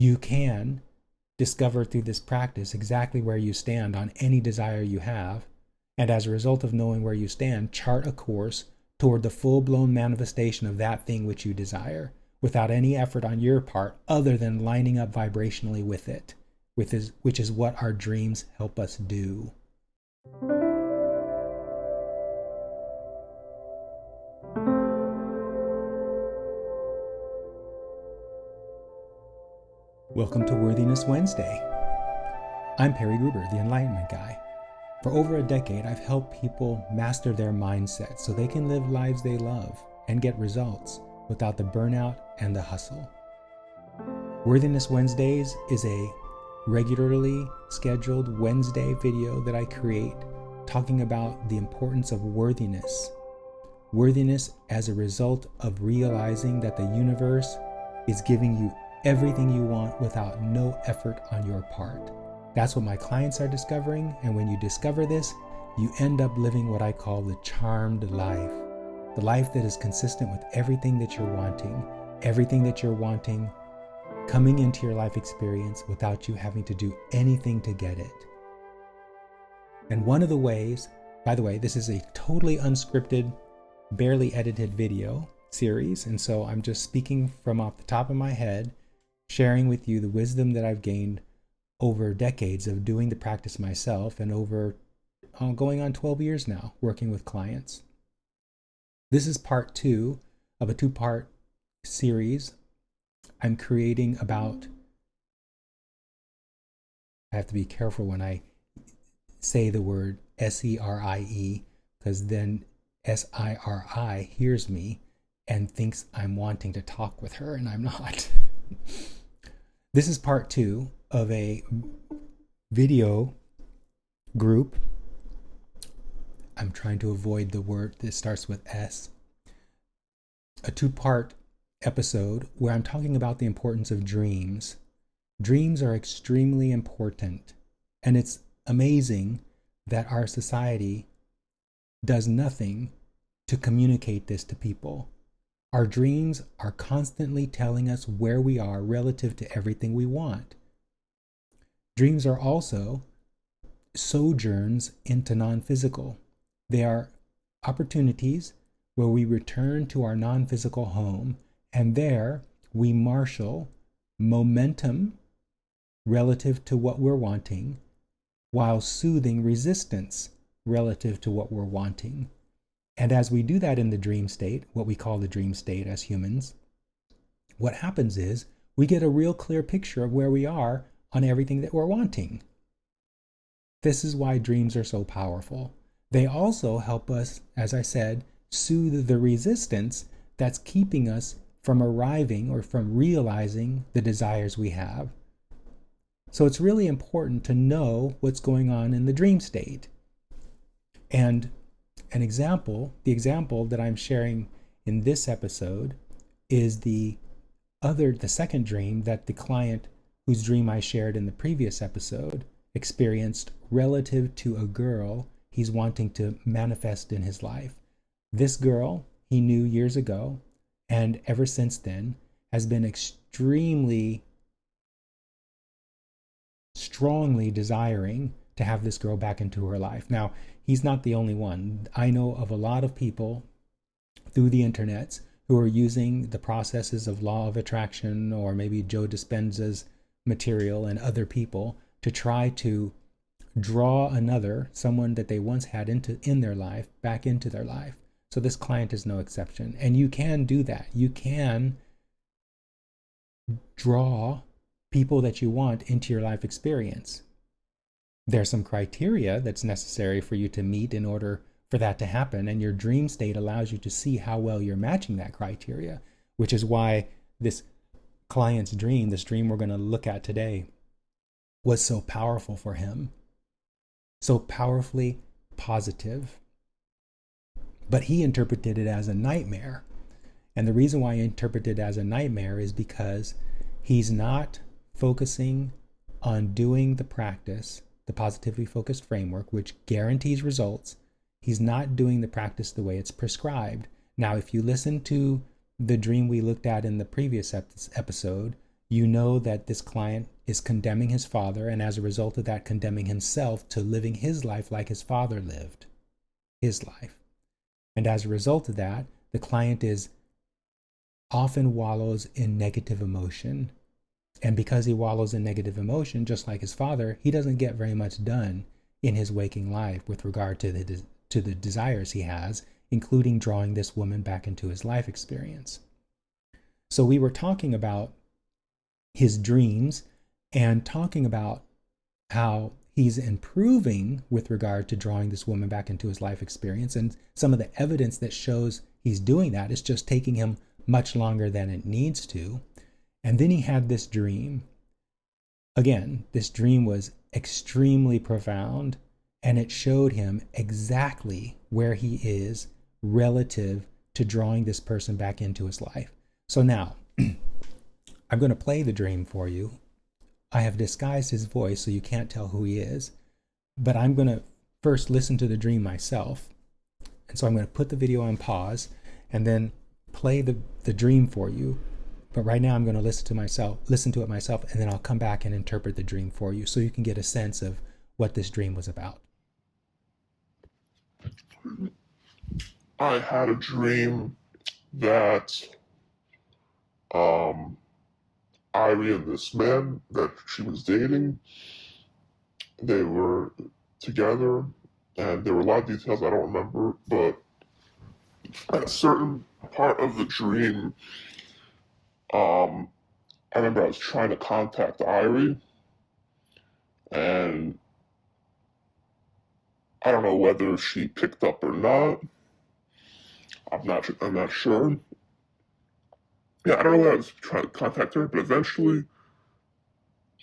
You can discover through this practice exactly where you stand on any desire you have, and as a result of knowing where you stand, chart a course toward the full-blown manifestation of that thing which you desire, without any effort on your part other than lining up vibrationally with it, which is what our dreams help us do. Welcome to Worthiness Wednesday. I'm Perry Gruber, the Enlightenment Guy. For over a decade, I've helped people master their mindset so they can live lives they love and get results without the burnout and the hustle. Worthiness Wednesdays is a regularly scheduled Wednesday video that I create talking about the importance of worthiness. Worthiness as a result of realizing that the universe is giving you everything you want without no effort on your part. That's what my clients are discovering, and when you discover this, you end up living what I call the charmed life. The life that is consistent with everything that you're wanting coming into your life experience without you having to do anything to get it. And one of the ways, by the way, this is a totally unscripted, barely edited video series, and so I'm just speaking from off the top of my head, sharing with you the wisdom that I've gained over decades of doing the practice myself and over going on 12 years now working with clients. This is part 2 of a 2-part series I'm creating about, I have to be careful when I say the word S-E-R-I-E, because then S-I-R-I hears me and thinks I'm wanting to talk with her, and I'm not. This is part 2 of a video group. I'm trying to avoid the word that starts with S. A 2-part episode where I'm talking about the importance of dreams. Dreams are extremely important, and it's amazing that our society does nothing to communicate this to people. Our dreams are constantly telling us where we are relative to everything we want. Dreams are also sojourns into non-physical. They are opportunities where we return to our non-physical home, and there we marshal momentum relative to what we're wanting, while soothing resistance relative to what we're wanting. And as we do that in the dream state, what we call the dream state as humans, what happens is we get a real clear picture of where we are on everything that we're wanting. This is why dreams are so powerful. They also help us, as I said, soothe the resistance that's keeping us from arriving or from realizing the desires we have. So it's really important to know what's going on in the dream state. And the example that I'm sharing in this episode is the second dream that the client whose dream I shared in the previous episode experienced relative to a girl he's wanting to manifest in his life. This girl he knew years ago, and ever since then has been extremely strongly desiring to have this girl back into her life. Now, he's not the only one. I know of a lot of people through the internets who are using the processes of law of attraction or maybe Joe Dispenza's material and other people to try to draw someone that they once had in their life back into their life. So this client is no exception. And you can do that. You can draw people that you want into your life experience. There's some criteria that's necessary for you to meet in order for that to happen, and your dream state allows you to see how well you're matching that criteria, which is why this client's dream, this dream we're going to look at today, was so powerful for him, so powerfully positive. But he interpreted it as a nightmare. And the reason why he interpreted it as a nightmare is because he's not focusing on doing the practice, the positively focused framework, which guarantees results. He's not doing the practice the way it's prescribed. Now, if you listen to the dream we looked at in the previous episode, you know that this client is condemning his father, and as a result of that, condemning himself to living his life like his father lived his life. And as a result of that, the client is often wallows in negative emotion. And because he wallows in negative emotion, just like his father, he doesn't get very much done in his waking life with regard to the desires he has, including drawing this woman back into his life experience. So we were talking about his dreams and talking about how he's improving with regard to drawing this woman back into his life experience. And some of the evidence that shows he's doing that is just taking him much longer than it needs to. And then he had this dream. Again, this dream was extremely profound, and it showed him exactly where he is relative to drawing this person back into his life. So now, I'm going to play the dream for you. I have disguised his voice so you can't tell who he is, but I'm going to first listen to the dream myself. And so I'm going to put the video on pause and then play the dream for you. But right now I'm going to listen to it myself, and then I'll come back and interpret the dream for you so you can get a sense of what this dream was about. I had a dream that Ivy and this man that she was dating, they were together, and there were a lot of details I don't remember, but at a certain part of the dream, I remember I was trying to contact Irie, and I don't know whether she picked up or not. I'm not sure. Yeah, I don't know whether I was trying to contact her, but eventually,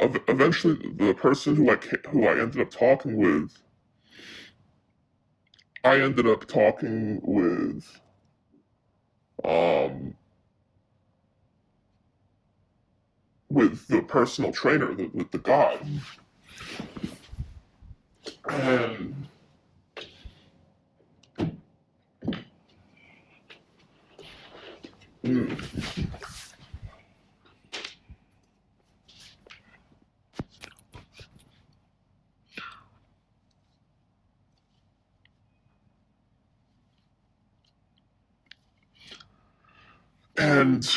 the person who I ended up talking with, I ended up talking with the personal trainer, with the guy, and and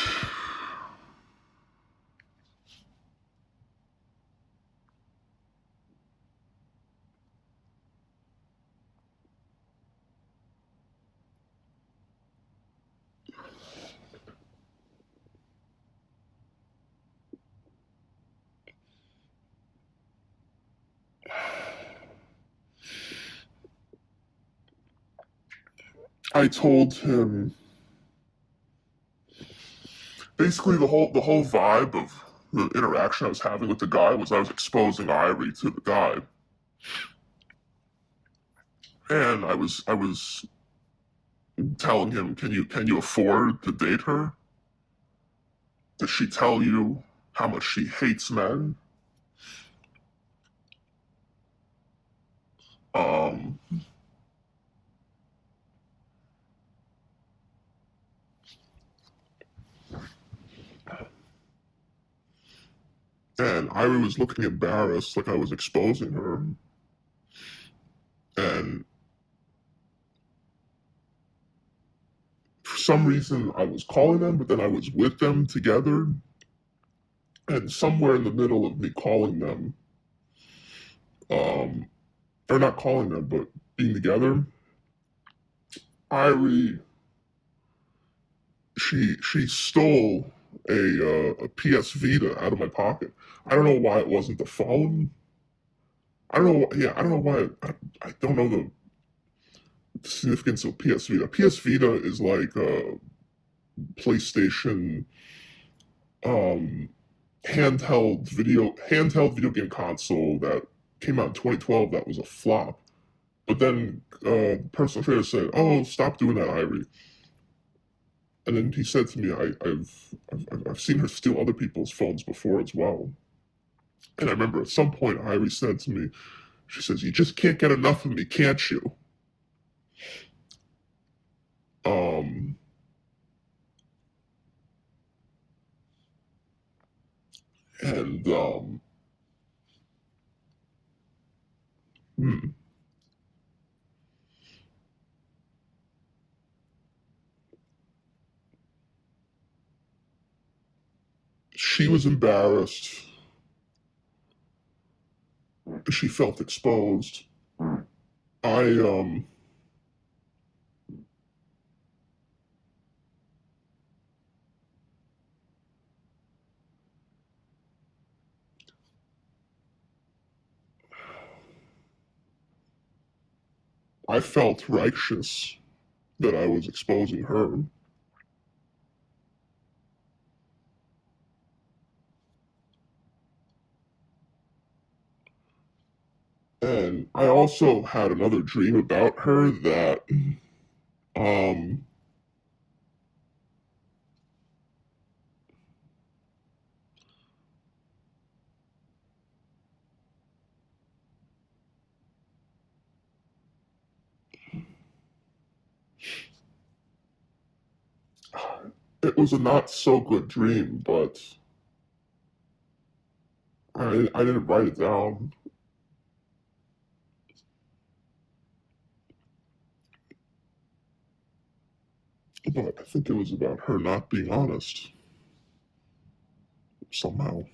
I told him basically the whole vibe of the interaction I was having with the guy was I was exposing Irie to the guy, and I was telling him, can you afford to date her? Does she tell you how much she hates men? Um, and Irie was looking embarrassed, like I was exposing her, and for some reason I was calling them, but then I was with them together, and somewhere in the middle of me calling them, um, or not calling them, but being together, Irie, she stole a PS Vita out of my pocket. I don't know why it wasn't the phone. I don't know. Yeah, I don't know why. I don't know the significance of PS Vita. PS Vita is like a PlayStation um, handheld video game console that came out in 2012. That was a flop. But then the personal trainer said, "Oh, stop doing that, Irie." And then he said to me, I've seen her steal other people's phones before as well. And I remember at some point Irie said to me, she says, "You just can't get enough of me, can't you?" Um, And hmm, she was embarrassed. She felt exposed. I I felt righteous that I was exposing her. And I also had another dream about her that um it was a not so good dream, but I didn't write it down. But I think it was about her not being honest somehow.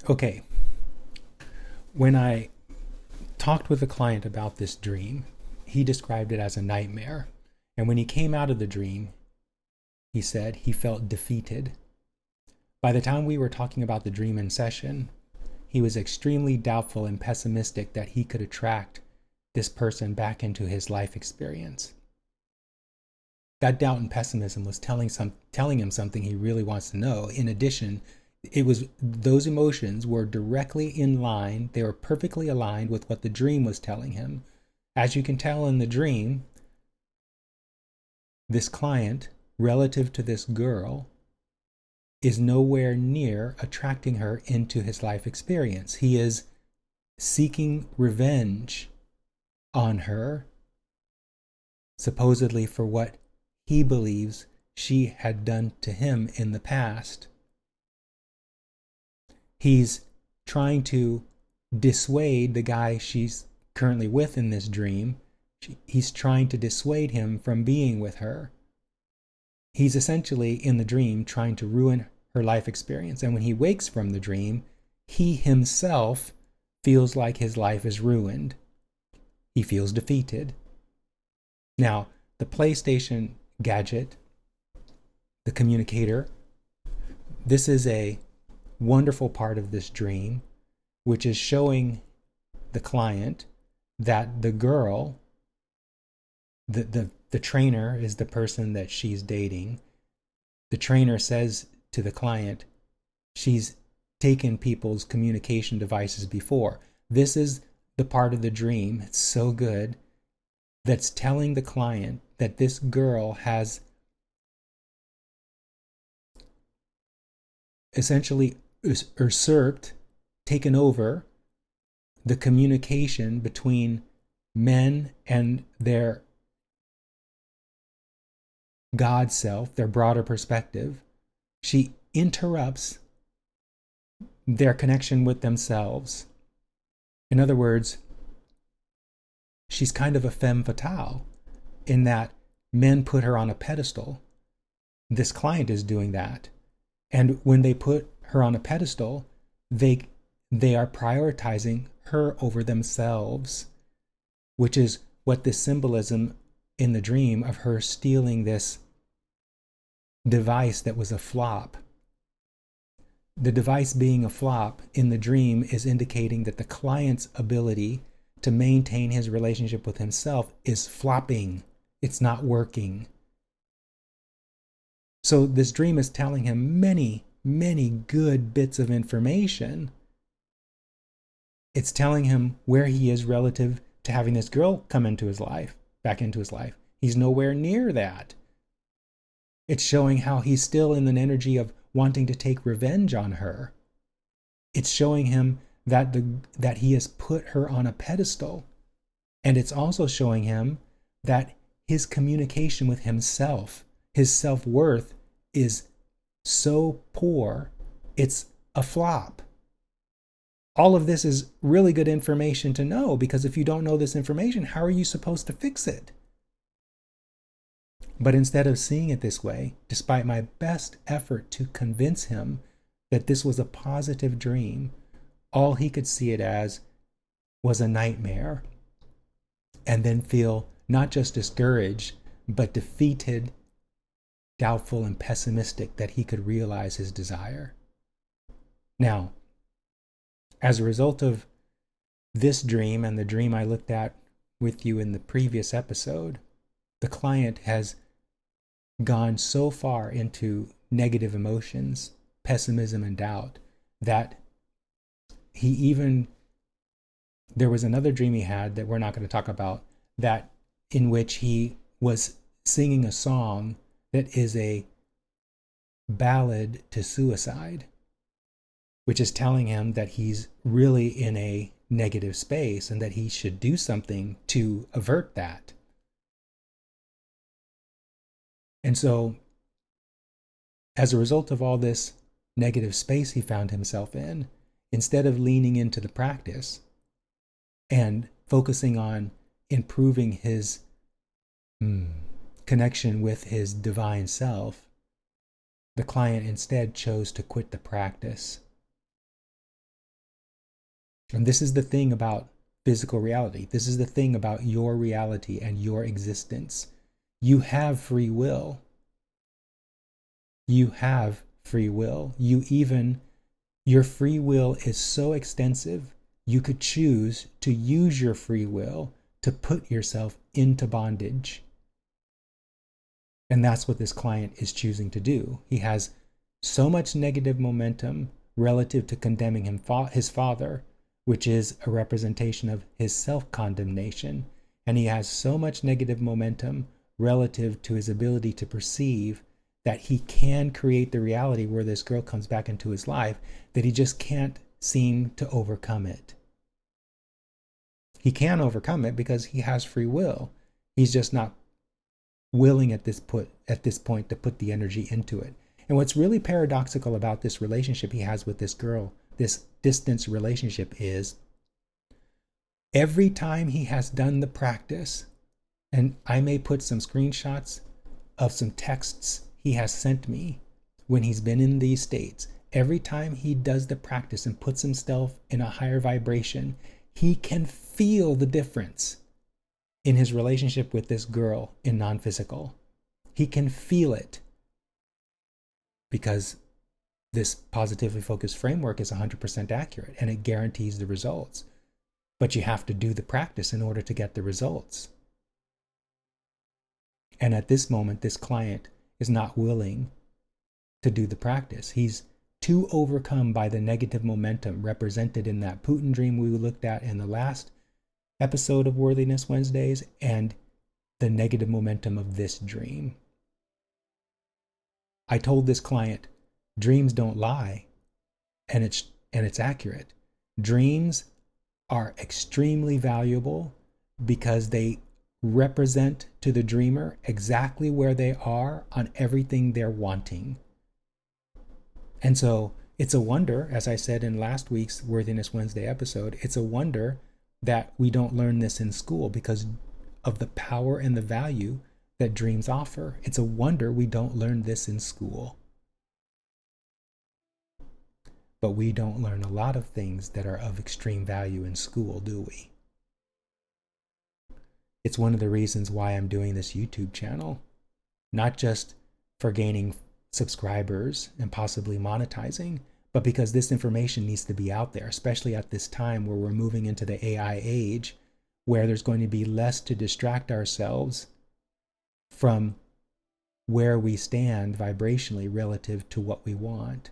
Okay. When I talked with a client about this dream, he described it as a nightmare. And when he came out of the dream, he said he felt defeated. By the time we were talking about the dream in session, he was extremely doubtful and pessimistic that he could attract this person back into his life experience. That doubt and pessimism was telling him something he really wants to know. In addition, those emotions were directly in line, they were perfectly aligned with what the dream was telling him. As you can tell in the dream, this client, relative to this girl, is nowhere near attracting her into his life experience. He is seeking revenge on her, supposedly for what he believes she had done to him in the past. He's trying to dissuade the guy she's currently with in this dream. He's trying to dissuade him from being with her. He's essentially in the dream trying to ruin her life experience. And when he wakes from the dream, he himself feels like his life is ruined. He feels defeated. Now, the PlayStation gadget, the communicator, this is a wonderful part of this dream, which is showing the client that the girl, the trainer is the person that she's dating. The trainer says to the client, she's taken people's communication devices before. This is the part of the dream, it's so good, that's telling the client that this girl has essentially usurped, taken over the communication between men and their God self, their broader perspective. She interrupts their connection with themselves. In other words, she's kind of a femme fatale in that men put her on a pedestal. This client is doing that. And when they put her on a pedestal, they are prioritizing her over themselves, which is what the symbolism in the dream of her stealing this device that was a flop. The device being a flop in the dream is indicating that the client's ability to maintain his relationship with himself is flopping. It's not working. So this dream is telling him many, many good bits of information. It's telling him where he is relative to having this girl come into his life, back into his life. He's nowhere near that. It's showing how he's still in an energy of wanting to take revenge on her. It's showing him that he has put her on a pedestal. And it's also showing him that his communication with himself, his self-worth, is so poor, it's a flop. All of this is really good information to know, because if you don't know this information, how are you supposed to fix it? But instead of seeing it this way, despite my best effort to convince him that this was a positive dream, all he could see it as was a nightmare, and then feel not just discouraged, but defeated, doubtful, and pessimistic that he could realize his desire. Now, as a result of this dream and the dream I looked at with you in the previous episode, the client has gone so far into negative emotions, pessimism, and doubt that there was another dream he had that we're not going to talk about, that in which he was singing a song that is a ballad to suicide, which is telling him that he's really in a negative space and that he should do something to avert that. And so, as a result of all this negative space he found himself in, instead of leaning into the practice and focusing on improving his connection with his divine self, the client instead chose to quit the practice. And this is the thing about physical reality. This is the thing about your reality and your existence. You have free will. You have free will. Your free will is so extensive, you could choose to use your free will to put yourself into bondage. And that's what this client is choosing to do. He has so much negative momentum relative to condemning his father, which is a representation of his self-condemnation. And he has so much negative momentum relative to his ability to perceive that he can create the reality where this girl comes back into his life, that he just can't seem to overcome it. He can overcome it because he has free will. He's just not willing at this point to put the energy into it. And what's really paradoxical about this relationship he has with this girl, this distance relationship, is every time he has done the practice, and I may put some screenshots of some texts he has sent me when he's been in these states, every time he does the practice and puts himself in a higher vibration, he can feel the difference in his relationship with this girl in non-physical. He can feel it because this positively focused framework is 100% accurate and it guarantees the results. But you have to do the practice in order to get the results. And at this moment, this client is not willing to do the practice. He's too overcome by the negative momentum represented in that Putin dream we looked at in the last episode of Worthiness Wednesdays and the negative momentum of this dream. I told this client, dreams don't lie, and it's accurate. Dreams are extremely valuable because they represent to the dreamer exactly where they are on everything they're wanting. And so it's a wonder, as I said in last week's Worthiness Wednesday episode, it's a wonder that we don't learn this in school because of the power and the value that dreams offer. It's a wonder we don't learn this in school. But we don't learn a lot of things that are of extreme value in school, do we? It's one of the reasons why I'm doing this YouTube channel, not just for gaining subscribers and possibly monetizing, but because this information needs to be out there, especially at this time where we're moving into the AI age, where there's going to be less to distract ourselves from where we stand vibrationally relative to what we want.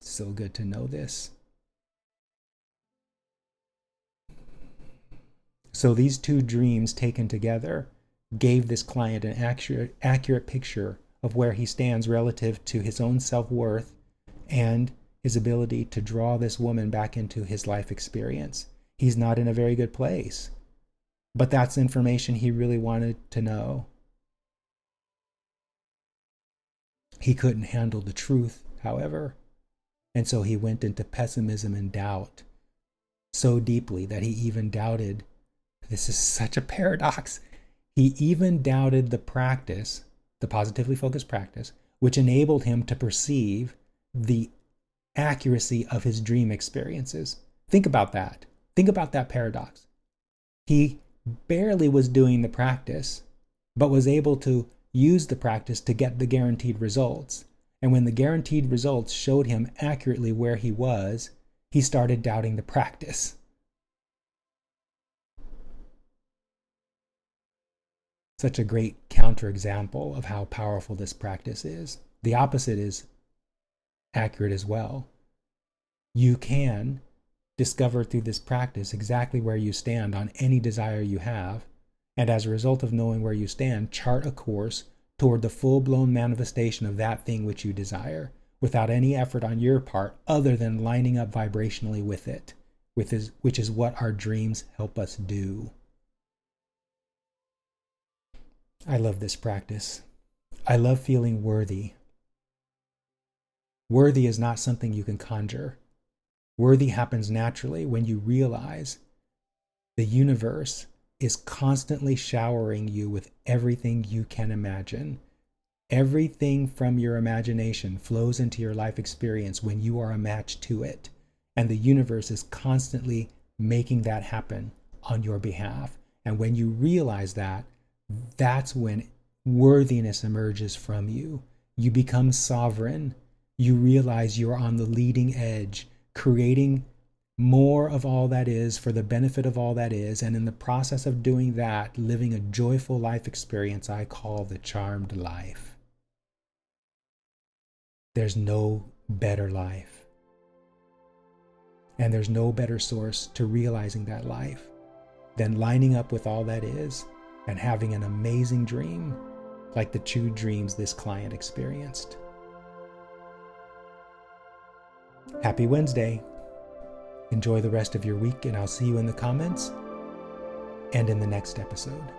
It's so good to know this. So these two dreams taken together gave this client an accurate picture of where he stands relative to his own self-worth and his ability to draw this woman back into his life experience. He's not in a very good place, but that's information he really wanted to know. He couldn't handle the truth, however, and so he went into pessimism and doubt so deeply that he even doubted. This is such a paradox. He even doubted the practice, the positively focused practice, which enabled him to perceive the accuracy of his dream experiences. Think about that. Think about that paradox. He barely was doing the practice, but was able to use the practice to get the guaranteed results. And when the guaranteed results showed him accurately where he was, he started doubting the practice. Such a great counterexample of how powerful this practice is. The opposite is accurate as well. You can discover through this practice exactly where you stand on any desire you have, and as a result of knowing where you stand, chart a course toward the full-blown manifestation of that thing which you desire, without any effort on your part other than lining up vibrationally with it, which is what our dreams help us do. I love this practice. I love feeling worthy. Worthy is not something you can conjure. Worthy happens naturally when you realize the universe is constantly showering you with everything you can imagine. Everything from your imagination flows into your life experience when you are a match to it. And the universe is constantly making that happen on your behalf. And when you realize that, that's when worthiness emerges from you. You become sovereign. You realize you're on the leading edge, creating more of all that is for the benefit of all that is, and in the process of doing that, living a joyful life experience I call the charmed life. There's no better life. And there's no better source to realizing that life than lining up with all that is and having an amazing dream like the two dreams this client experienced. Happy Wednesday. Enjoy the rest of your week, and I'll see you in the comments and in the next episode.